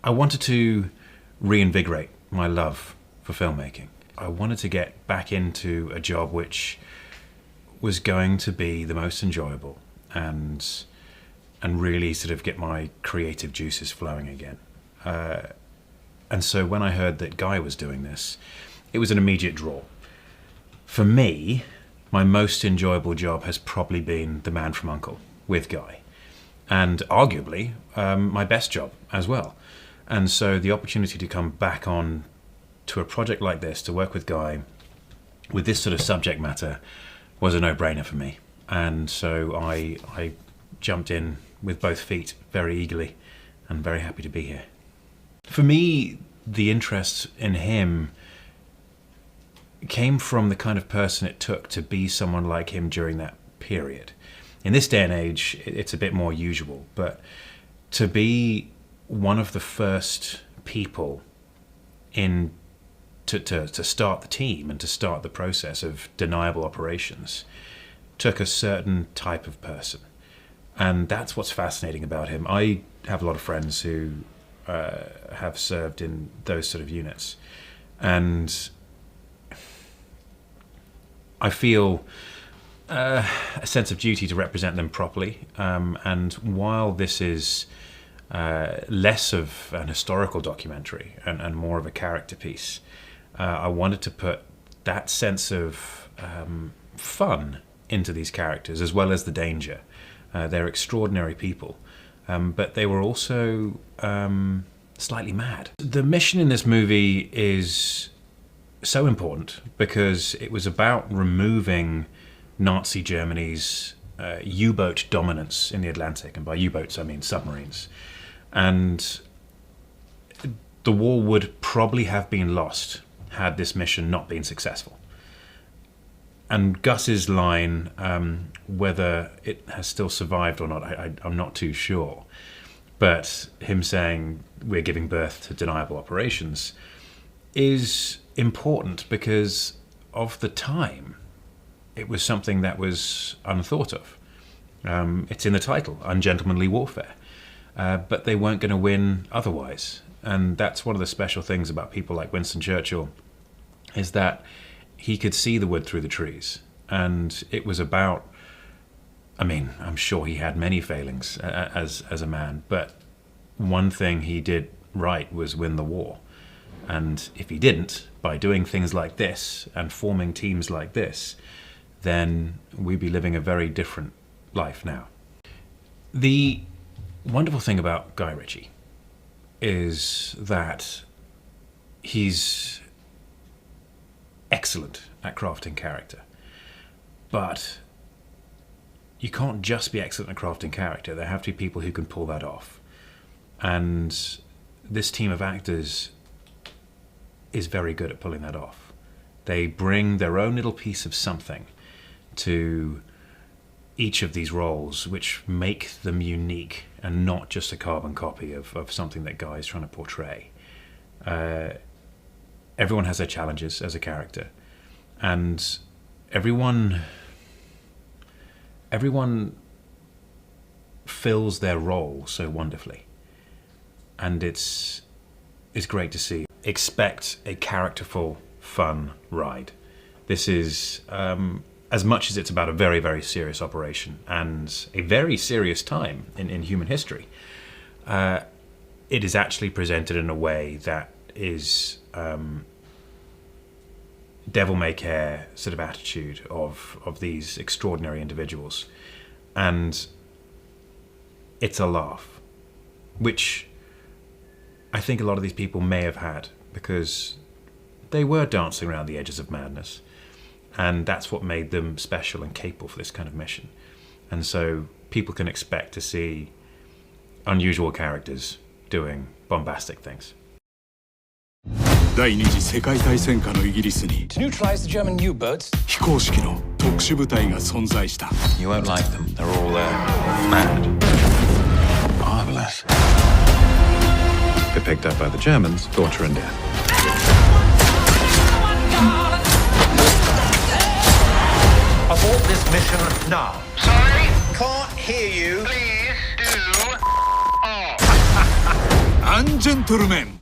I wanted to reinvigorate my love for filmmaking. I wanted to get back into a job which was going to be the most enjoyable and really sort of get my creative juices flowing again. And so when I heard that Guy was doing this, it was an immediate draw. For me, my most enjoyable job has probably been The Man from U.N.C.L.E. with Guy, and arguably my best job as well. And so the opportunity to come back on to a project like this, to work with Guy, with this sort of subject matter, was a no-brainer for me. And so I jumped in with both feet very eagerly, and very happy to be here. For me, the interest in him came from the kind of person it took to be someone like him during that period. In this day and age, it's a bit more usual, but to be one of the first people to start the team and to start the process of deniable operations took a certain type of person. And that's what's fascinating about him. I have a lot of friends who have served in those sort of units, and I feel a sense of duty to represent them properly. And while this is less of an historical documentary and more of a character piece, I wanted to put that sense of fun into these characters, as well as the danger. They're extraordinary people, but they were also slightly mad. The mission in this movie is so important because it was about removing Nazi Germany's U-boat dominance in the Atlantic, and by U-boats I mean submarines. And the war would probably have been lost had this mission not been successful. And Gus's line, whether it has still survived or not, I'm not too sure, but him saying we're giving birth to deniable operations is important because of the time. It was something that was unthought of. It's in the title, Ungentlemanly Warfare, but they weren't going to win otherwise. And that's one of the special things about people like Winston Churchill, is that he could see the wood through the trees. And it was about, I mean, I'm sure he had many failings as a man, but one thing he did right was win the war. And if he didn't, by doing things like this and forming teams like this, then we'd be living a very different life now. The wonderful thing about Guy Ritchie is that he's excellent at crafting character, but you can't just be excellent at crafting character. There have to be people who can pull that off, and this team of actors is very good at pulling that off. They bring their own little piece of something to each of these roles, which make them unique and not just a carbon copy of something that Guy is trying to portray. Everyone has their challenges as a character, and everyone fills their role so wonderfully, and it's great to see. Expect a characterful, fun ride. This is, as much as it's about a very, very serious operation and a very serious time in human history, it is actually presented in a way that is devil-may-care sort of attitude of these extraordinary individuals. And it's a laugh, which I think a lot of these people may have had, because they were dancing around the edges of madness, and that's what made them special and capable for this kind of mission. And so people can expect to see unusual characters doing bombastic things. 第二次世界大戦下のイギリスに To neutralize the German U-boats. 非公式の特殊部隊が存在した。 You won't like them. They're all mad. Marvelous. They're picked up by the Germans, torture and death. Abort this mission now. Sorry? Can't hear you. Please do. Oh. アンジェントルメン